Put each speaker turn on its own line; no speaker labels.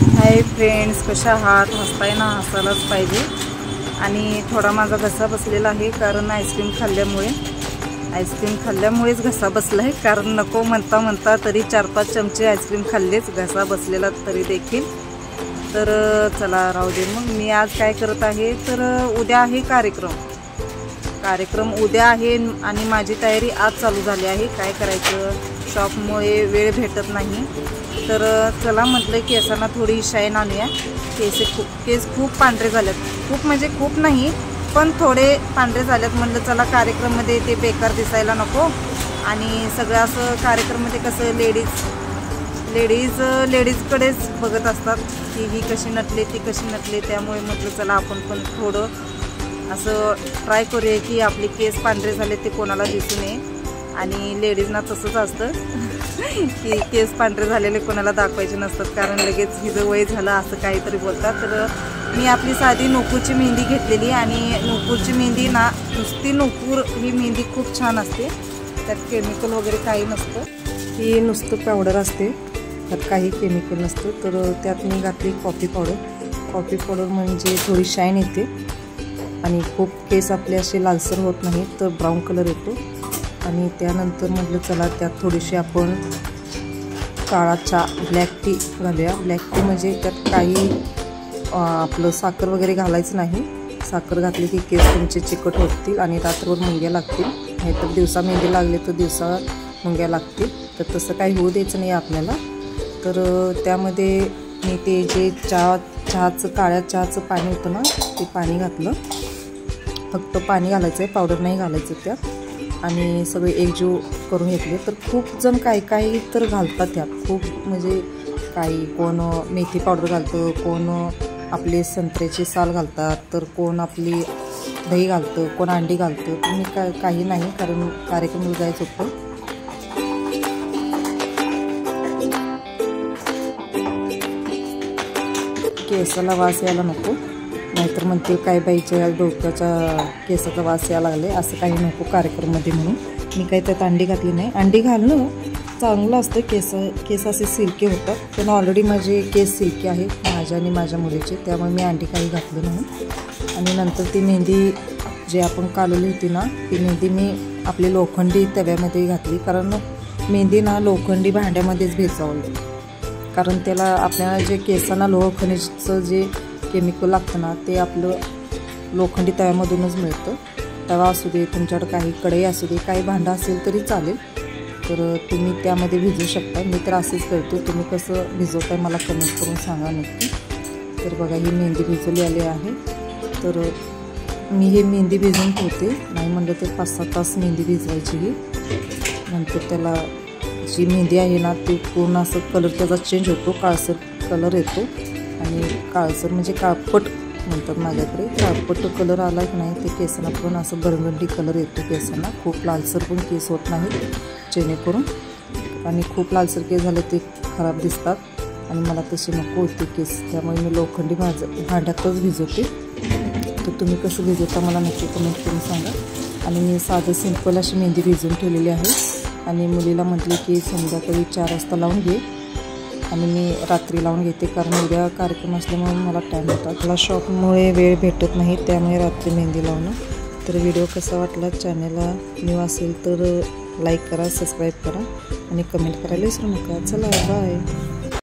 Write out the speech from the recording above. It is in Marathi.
हाय फ्रेंड्स, कशा आहात? हसताय ना? हसायलाच पाहिजे. आणि थोडा माझा घसा बसलेला आहे कारण आईस्क्रीम खाल्ल्यामुळेच घसा बसला आहे. कारण नको म्हणता म्हणता तरी 4-5 चमचे आईस्क्रीम खाल्लेच, घसा बसलेला तरी देखील. तर चला राहू दे. मग मी आज काय करत आहे, तर उद्या आहे कार्यक्रम उद्या आहे आणि माझी तयारी आज चालू झाली आहे. काय करायचं, शॉपमुळे वेळ भेटत नाही. तर चला म्हटलं केसांना थोडी शाईन आणूया. केस खूप पांढरे झालेत, खूप म्हणजे खूप नाही पण थोडे पांढरे झालेत. म्हटलं चला कार्यक्रममध्ये ते बेकार दिसायला नको. आणि सगळं असं कार्यक्रममध्ये कसं लेडीजकडेच बघत असतात की ही कशी नटले, ती कशी नटले. त्यामुळे म्हटलं चला आपण पण थोडं असं ट्राय करूया की आपले केस पांढरे झाले ते कोणाला दिसू नये. आणि लेडीजना तसंच असतं की केस पांढरे झालेले कोणाला दाखवायचे नसतात, कारण लगेच हिचं वय झालं असं काहीतरी बोलतात. तर मी आपली साधी नूपूरची मेहंदी घेतलेली आणि नूपूरची मेहंदी ना, नुसती नूपूर ही मेहंदी खूप छान असते. त्यात केमिकल वगैरे काही नसतं, ही नुसतं पावडर असते, त्यात काही केमिकल नसतं. तर त्यात मी घातली कॉफी पावडर म्हणजे थोडी शाईन येते आणि खूप केस आपले असे लालसर होत नाहीत, तर ब्राऊन कलर येतो. आणि त्यानंतर म्हटलं चला त्यात थोडीशी आपण काळा चहा, ब्लॅक टी घालूया. ब्लॅक टी म्हणजे त्यात काही आपलं साखर वगैरे घालायचं नाही. साखर घातली की केस तुमचे चिकट होतील आणि रात्रभर मुंग्या लागतील. नाहीतर दिवसा मेहंदी लागले तर दिवसा मुंग्या लागतील. तर तसं काही होऊ द्यायचं नाही आपल्याला. तर त्यामध्ये मी ते जे काळ्या चहाचं पाणी होतं ना, ते पाणी घातलं. फक्त पाणी घालायचं आहे, पावडर नाही घालायचं त्यात. आणि सगळे एकजीव करून घेतले. तर खूप जण काही तर घालतात त्यात, खूप म्हणजे कोण मेथी पावडर घालतं, कोण आपले संत्र्याची साल घालतात, तर कोण आपली दही घालतं, कोण अंडी घालतं. तर मी काही नाही, कारण कार्यक्रमाला जायचं होतं. केसाला वास यायला नको, नाहीतर म्हणते काय बाईच्या डोक्याच्या केसाचा वास यायला लागले, असं काही नको कार्यक्रममध्ये. म्हणून मी काही त्यात अंडी घातली नाही. अंडी घालणं चांगलं असतं, केस असे सिल्की होतात. पण ऑलरेडी माझे केस सिल्की आहेत, माझ्या आणि माझ्या मुलीचे, त्यामुळे मी अंडी काही घातलं नाही. आणि नंतर ती मेहंदी जी आपण काढली होती ना, ती मेहंदी मी आपली लोखंडी तव्यामध्ये घातली. कारण मेहंदी ना लोखंडी भांड्यामध्येच भिजवली, कारण त्याला आपल्याला जे केसांना लोह खनिजचं जे केमिकल लागतं ना, ते आपलं लोखंडी तव्यामधूनच मिळतं. तवा असू दे, तुमच्याकडे काही कढई असू दे, काही भांडं असेल तरी चालेल. तर तुम्ही त्यामध्ये भिजवू शकता. मी तर असेच करतो. तुम्ही कसं भिजवताय मला कमेंट करून सांगा नक्की. तर बघा ही मेहंदी भिजवली आली आहे. तर मी हे मेहंदी भिजवून ठेवते, नाही म्हणलं तर 5-6 तास मेहंदी भिजवायची ही. नंतर त्याला जी मेहंदी आहे ना, ती पूर्ण असं कलर त्याचा चेंज होतो, काळसर कलर येतो. आणि काळसर म्हणजे काळपट म्हणतात माझ्याकडे. काळपट कलर आला की नाही, ते केसांना पण असं बरगंडी कलर येतो केसांना. खूप लालसर पण केस होत नाहीत जेणेकरून. आणि खूप लालसर केस झाले ते खराब दिसतात आणि मला तसे नको होते केस, त्यामुळे मी लोखंडी भांड्यातच भिजवते. तर तुम्ही कसं भिजवता मला नक्की कमेंट करून सांगा. आणि मी साधं सिंपल अशी मेहंदी भिजवून ठेवलेली आहे. आणि मुलीला म्हटले की संध्याकाळी 4 वाजता लावून घे, आणि मी रात्री लावून घेते, कारण उद्या कार्यक्रम असल्यामुळे मला टाईम होता. मला शॉपमुळे वेळ भेटत नाही, त्यामुळे रात्री मेहंदी लावणं. तर व्हिडिओ कसा वाटला, चॅनलला न्यू असेल तर लाईक करा, सबस्क्राईब करा आणि कमेंट करायला विसरू नका. चला बाय.